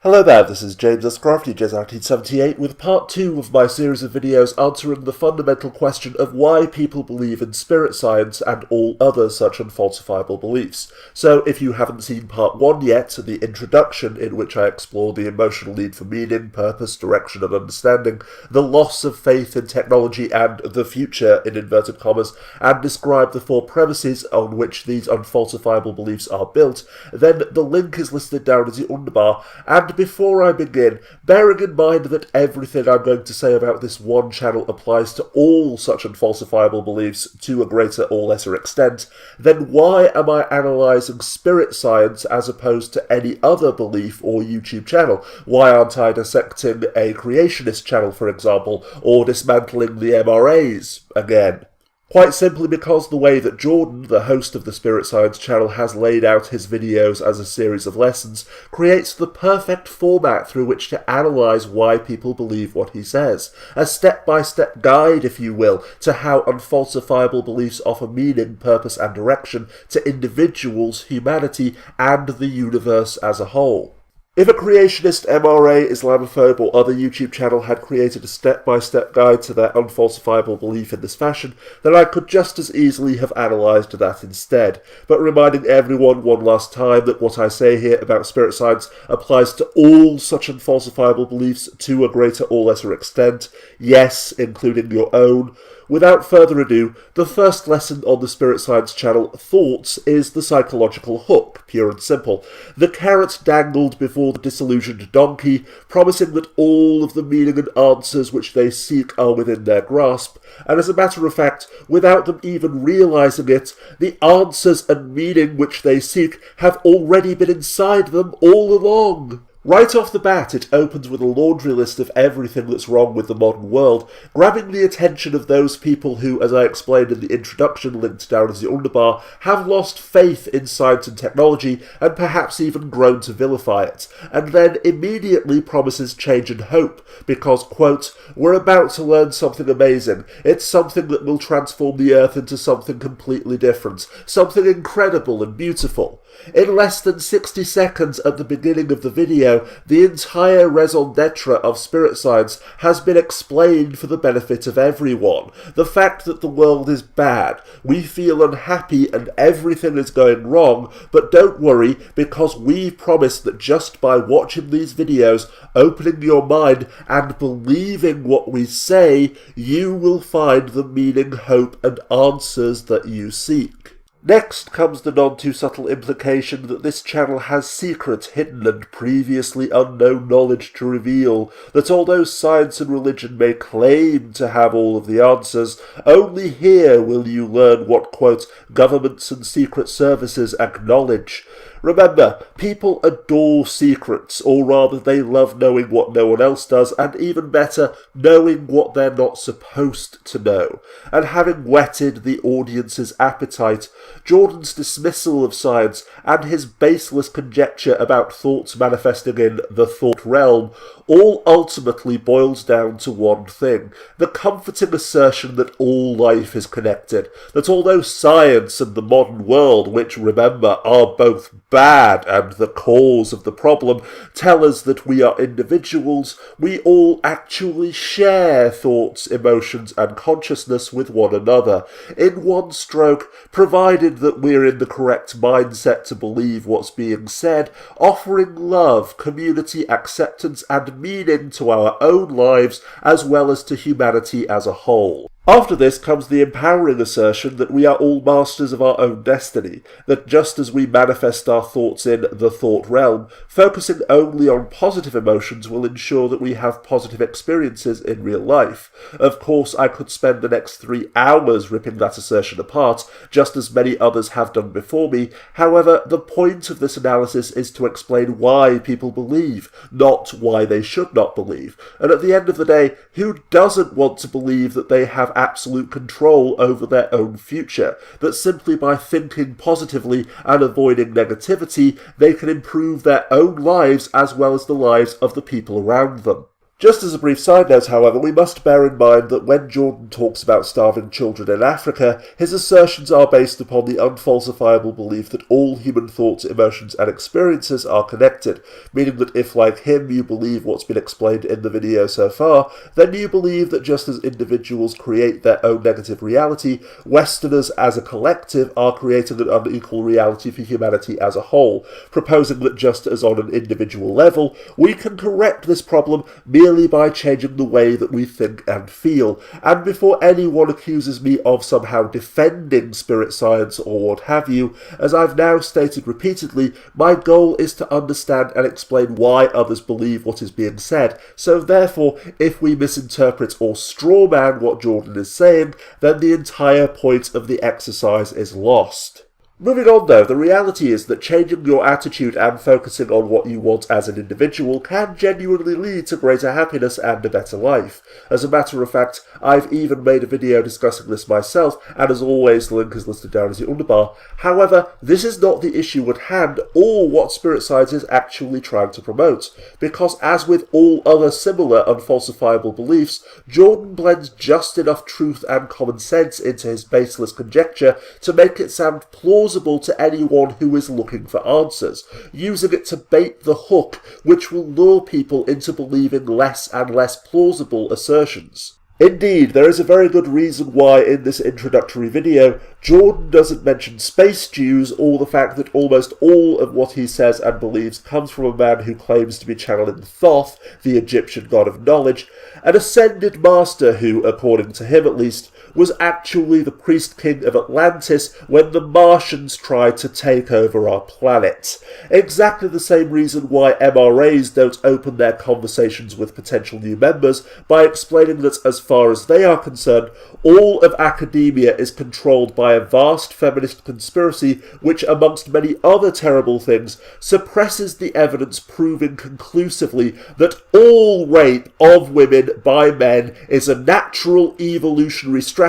Hello there, this is James S. Crafty, Jez1978, with part 2 of my series of videos answering the fundamental question of why people believe in spirit science and all other such unfalsifiable beliefs. So if you haven't seen part 1 yet, the introduction in which I explore the emotional need for meaning, purpose, direction and understanding, the loss of faith in technology and the future, in inverted commas, and describe the 4 premises on which these unfalsifiable beliefs are built, then the link is listed down as the underbar. And before I begin, bearing in mind that everything I'm going to say about this one channel applies to all such unfalsifiable beliefs to a greater or lesser extent, then why am I analysing spirit science as opposed to any other belief or YouTube channel? Why aren't I dissecting a creationist channel, for example, or dismantling the MRAs again? Quite simply because the way that Jordan, the host of the Spirit Science channel, has laid out his videos as a series of lessons creates the perfect format through which to analyse why people believe what he says. A step-by-step guide, if you will, to how unfalsifiable beliefs offer meaning, purpose and direction to individuals, humanity and the universe as a whole. If a creationist, MRA, Islamophobe or other YouTube channel had created a step-by-step guide to their unfalsifiable belief in this fashion, then I could just as easily have analysed that instead. But reminding everyone one last time that what I say here about spirit science applies to all such unfalsifiable beliefs to a greater or lesser extent, yes, including your own. Without further ado, the first lesson on the Spirit Science channel, Thoughts, is the psychological hook, pure and simple. The carrot dangled before the disillusioned donkey, promising that all of the meaning and answers which they seek are within their grasp, and as a matter of fact, without them even realising it, the answers and meaning which they seek have already been inside them all along. Right off the bat, it opens with a laundry list of everything that's wrong with the modern world, grabbing the attention of those people who, as I explained in the introduction linked down as the underbar, have lost faith in science and technology and perhaps even grown to vilify it, and then immediately promises change and hope, because, quote, "We're about to learn something amazing. It's something that will transform the earth into something completely different, something incredible and beautiful." In less than 60 seconds at the beginning of the video, the entire raison d'etre of spirit science has been explained for the benefit of everyone. The fact that the world is bad, we feel unhappy and everything is going wrong, but don't worry, because we've promised that just by watching these videos, opening your mind and believing what we say, you will find the meaning, hope and answers that you seek. Next comes the non-too-subtle implication that this channel has secret, hidden and previously unknown knowledge to reveal, that although science and religion may claim to have all of the answers, only here will you learn what, quote, governments and secret services acknowledge. Remember, people adore secrets, or rather they love knowing what no one else does, and even better, knowing what they're not supposed to know. And having whetted the audience's appetite, Jordan's dismissal of science and his baseless conjecture about thoughts manifesting in the thought realm all ultimately boils down to one thing, the comforting assertion that all life is connected, that although science and the modern world, which, remember, are both bad and the cause of the problem, tell us that we are individuals, we all actually share thoughts, emotions and consciousness with one another, in one stroke, provided that we're in the correct mindset to believe what's being said, offering love, community, acceptance and meaning to our own lives as well as to humanity as a whole. After this comes the empowering assertion that we are all masters of our own destiny, that just as we manifest our thoughts in the thought realm, focusing only on positive emotions will ensure that we have positive experiences in real life. Of course, I could spend the next 3 hours ripping that assertion apart, just as many others have done before me. However, the point of this analysis is to explain why people believe, not why they should not believe. And at the end of the day, who doesn't want to believe that they have absolute control over their own future, that simply by thinking positively and avoiding negativity, they can improve their own lives as well as the lives of the people around them? Just as a brief side note, however, we must bear in mind that when Jordan talks about starving children in Africa, his assertions are based upon the unfalsifiable belief that all human thoughts, emotions and experiences are connected, meaning that if, like him, you believe what's been explained in the video so far, then you believe that just as individuals create their own negative reality, Westerners as a collective are creating an unequal reality for humanity as a whole, proposing that just as on an individual level, we can correct this problem merely by changing the way that we think and feel. And before anyone accuses me of somehow defending spirit science or what have you, as I've now stated repeatedly, my goal is to understand and explain why others believe what is being said. So therefore, if we misinterpret or strawman what Jordan is saying, then the entire point of the exercise is lost. Moving on though, the reality is that changing your attitude and focusing on what you want as an individual can genuinely lead to greater happiness and a better life. As a matter of fact, I've even made a video discussing this myself, and as always the link is listed down as the underbar. However, this is not the issue at hand or what spirit science is actually trying to promote, because as with all other similar unfalsifiable beliefs, Jordan blends just enough truth and common sense into his baseless conjecture to make it sound plausible to anyone who is looking for answers, using it to bait the hook which will lure people into believing less and less plausible assertions. Indeed, there is a very good reason why in this introductory video Jordan doesn't mention space Jews or the fact that almost all of what he says and believes comes from a man who claims to be channeling Thoth, the Egyptian god of knowledge, an ascended master who, according to him at least, was actually the priest king of Atlantis when the Martians tried to take over our planet. Exactly the same reason why MRAs don't open their conversations with potential new members by explaining that as far as they are concerned, all of academia is controlled by a vast feminist conspiracy which, amongst many other terrible things, suppresses the evidence proving conclusively that all rape of women by men is a natural evolutionary strategy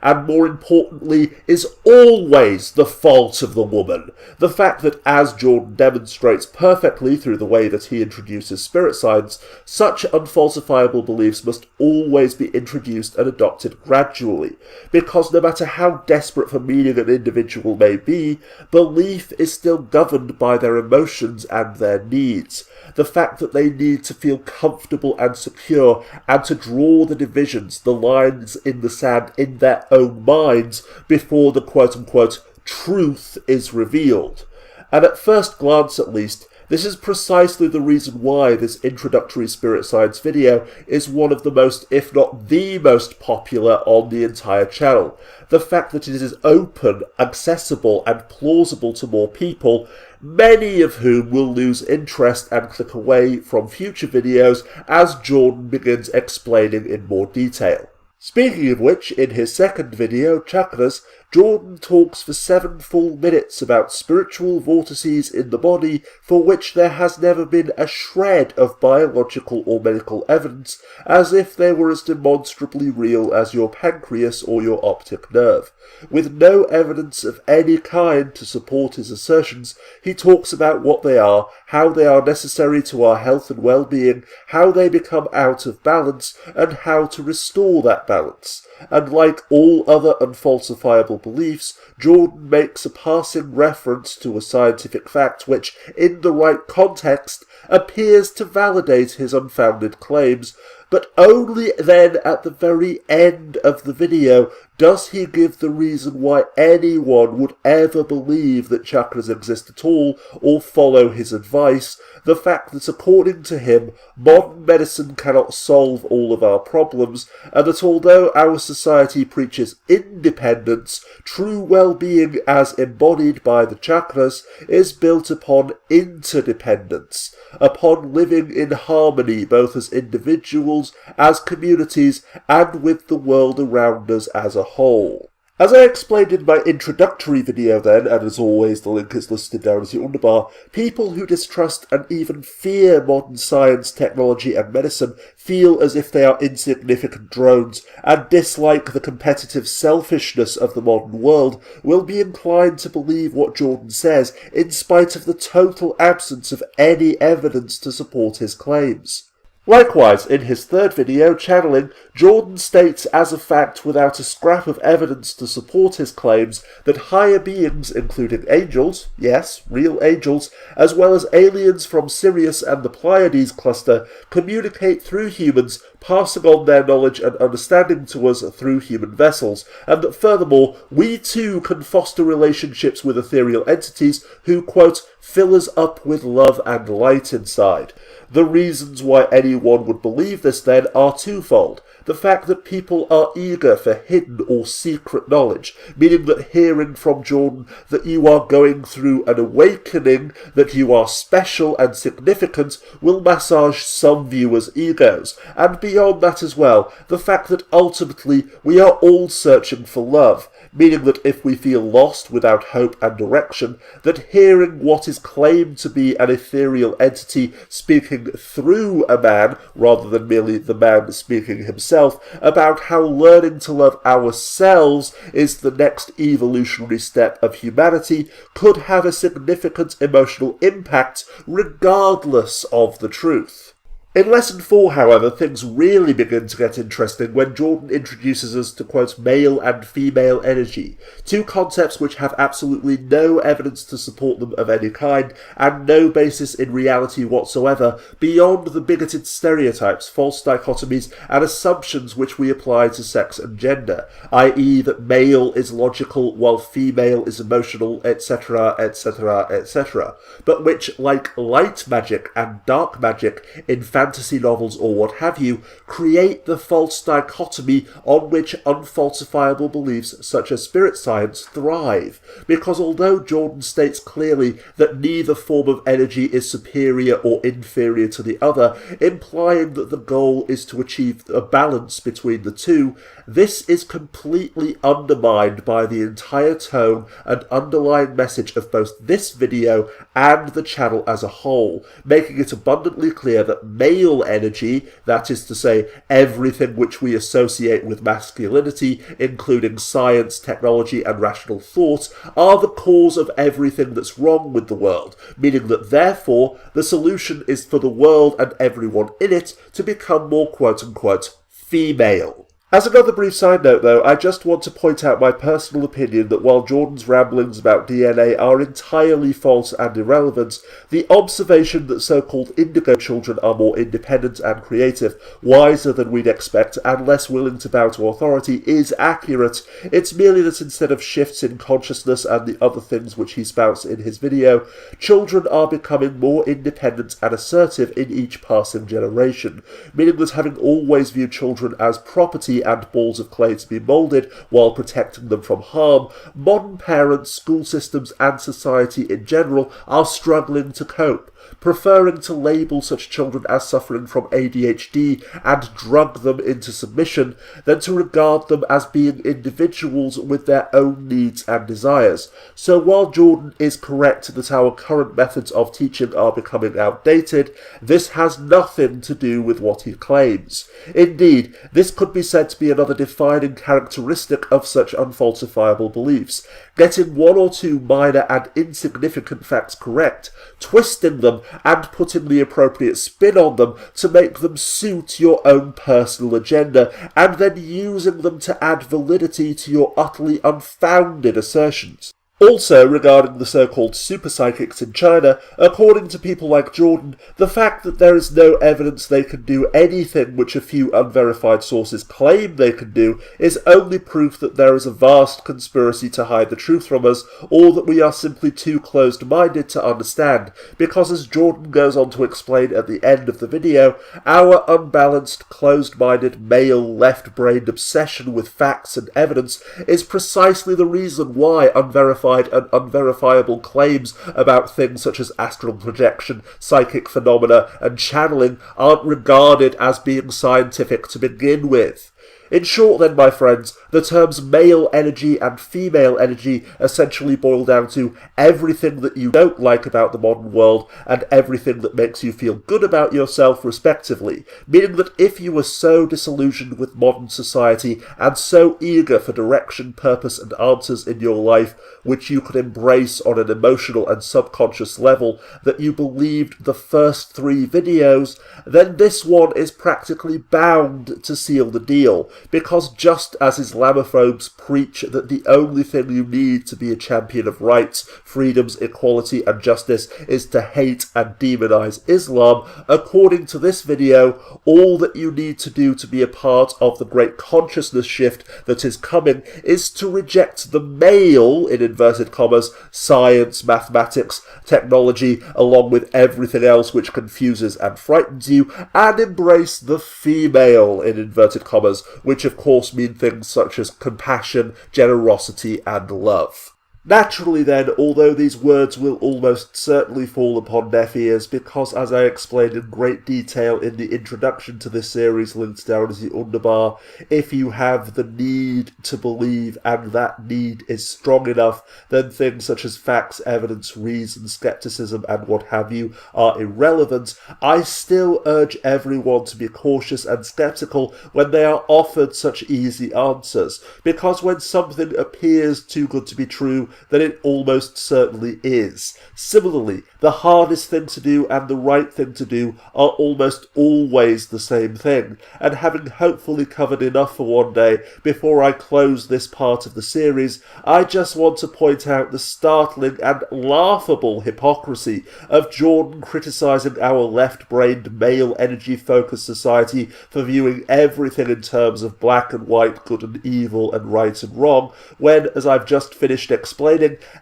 and, more importantly, is always the fault of the woman. The fact that, as Jordan demonstrates perfectly through the way that he introduces spirit science, such unfalsifiable beliefs must always be introduced and adopted gradually, because no matter how desperate for meaning an individual may be, belief is still governed by their emotions and their needs. The fact that they need to feel comfortable and secure and to draw the divisions, the lines in the sand in their own minds before the quote-unquote truth is revealed. And at first glance at least, this is precisely the reason why this introductory spirit science video is one of the most, if not the most popular on the entire channel. The fact that it is open, accessible and plausible to more people, many of whom will lose interest and click away from future videos as Jordan begins explaining in more detail. Speaking of which, in his second video, Chakras, Jordan talks for 7 full minutes about spiritual vortices in the body for which there has never been a shred of biological or medical evidence, as if they were as demonstrably real as your pancreas or your optic nerve. With no evidence of any kind to support his assertions, he talks about what they are, how they are necessary to our health and well-being, how they become out of balance, and how to restore that balance. And like all other unfalsifiable beliefs, Jordan makes a passing reference to a scientific fact which, in the right context, appears to validate his unfounded claims, but only then at the very end of the video does he give the reason why anyone would ever believe that chakras exist at all or follow his advice, the fact that according to him, modern medicine cannot solve all of our problems, and that although our society preaches independence, true well-being as embodied by the chakras is built upon interdependence, upon living in harmony both as individuals, as communities, and with the world around us as a whole. As I explained in my introductory video then, and as always the link is listed down as the underbar, people who distrust and even fear modern science, technology and medicine feel as if they are insignificant drones, and dislike the competitive selfishness of the modern world will be inclined to believe what Jordan says in spite of the total absence of any evidence to support his claims. Likewise, in his third video, Channeling, Jordan states as a fact without a scrap of evidence to support his claims that higher beings, including angels, yes, real angels, as well as aliens from Sirius and the Pleiades cluster, communicate through humans, passing on their knowledge and understanding to us through human vessels, and that furthermore, we too can foster relationships with ethereal entities who, quote, fill us up with love and light inside. The reasons why anyone would believe this, then, are twofold. The fact that people are eager for hidden or secret knowledge, meaning that hearing from Jordan that you are going through an awakening, that you are special and significant, will massage some viewers' egos. And beyond that as well, the fact that ultimately we are all searching for love, meaning that if we feel lost without hope and direction, that hearing what is claimed to be an ethereal entity speaking through a man, rather than merely the man speaking himself, about how learning to love ourselves is the next evolutionary step of humanity, could have a significant emotional impact regardless of the truth. In Lesson 4, however, things really begin to get interesting when Jordan introduces us to, quote, male and female energy, two concepts which have absolutely no evidence to support them of any kind, and no basis in reality whatsoever, beyond the bigoted stereotypes, false dichotomies, and assumptions which we apply to sex and gender, i.e. that male is logical while female is emotional, etc., etc., etc., but which, like light magic and dark magic in fantasy novels or what have you, create the false dichotomy on which unfalsifiable beliefs such as spirit science thrive. Because although Jordan states clearly that neither form of energy is superior or inferior to the other, implying that the goal is to achieve a balance between the two, this is completely undermined by the entire tone and underlying message of both this video and the channel as a whole, making it abundantly clear that male energy, that is to say, everything which we associate with masculinity, including science, technology, and rational thought, are the cause of everything that's wrong with the world, meaning that therefore the solution is for the world and everyone in it to become more quote-unquote female. As another brief side note, though, I just want to point out my personal opinion that while Jordan's ramblings about DNA are entirely false and irrelevant, the observation that so-called indigo children are more independent and creative, wiser than we'd expect, and less willing to bow to authority is accurate. It's merely that instead of shifts in consciousness and the other things which he spouts in his video, children are becoming more independent and assertive in each passing generation, meaning that having always viewed children as property and balls of clay to be moulded while protecting them from harm, modern parents, school systems and society in general are struggling to cope, preferring to label such children as suffering from ADHD and drug them into submission than to regard them as being individuals with their own needs and desires. So while Jordan is correct that our current methods of teaching are becoming outdated, this has nothing to do with what he claims. Indeed, this could be said to be another defining characteristic of such unfalsifiable beliefs, getting one or two minor and insignificant facts correct, twisting them and putting the appropriate spin on them to make them suit your own personal agenda, and then using them to add validity to your utterly unfounded assertions. Also, regarding the so-called super psychics in China, according to people like Jordan, the fact that there is no evidence they can do anything which a few unverified sources claim they can do is only proof that there is a vast conspiracy to hide the truth from us, or that we are simply too closed-minded to understand, because as Jordan goes on to explain at the end of the video, our unbalanced, closed-minded, male, left-brained obsession with facts and evidence is precisely the reason why unverified and unverifiable claims about things such as astral projection, psychic phenomena, and channeling aren't regarded as being scientific to begin with. In short then, my friends, the terms male energy and female energy essentially boil down to everything that you don't like about the modern world and everything that makes you feel good about yourself respectively, meaning that if you were so disillusioned with modern society and so eager for direction, purpose and answers in your life, which you could embrace on an emotional and subconscious level, that you believed the first 3 videos, then this one is practically bound to seal the deal. Because just as Islamophobes preach that the only thing you need to be a champion of rights, freedoms, equality and justice is to hate and demonize Islam, according to this video, all that you need to do to be a part of the great consciousness shift that is coming is to reject the male, in inverted commas, science, mathematics, technology, along with everything else which confuses and frightens you, and embrace the female, in inverted commas, which of course mean things such as compassion, generosity and love. Naturally then, although these words will almost certainly fall upon deaf ears because, as I explained in great detail in the introduction to this series linked down as the underbar, if you have the need to believe and that need is strong enough, then things such as facts, evidence, reason, skepticism and what have you are irrelevant, I still urge everyone to be cautious and skeptical when they are offered such easy answers, because when something appears too good to be true, then it almost certainly is. Similarly, the hardest thing to do and the right thing to do are almost always the same thing, and having hopefully covered enough for one day, before I close this part of the series, I just want to point out the startling and laughable hypocrisy of Jordan criticising our left-brained, male energy-focused society for viewing everything in terms of black and white, good and evil, and right and wrong, when, as I've just finished explaining,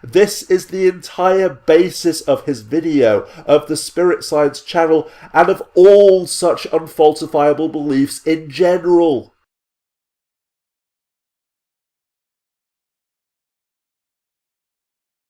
this is the entire basis of his video, of the Spirit Science channel, and of all such unfalsifiable beliefs in general.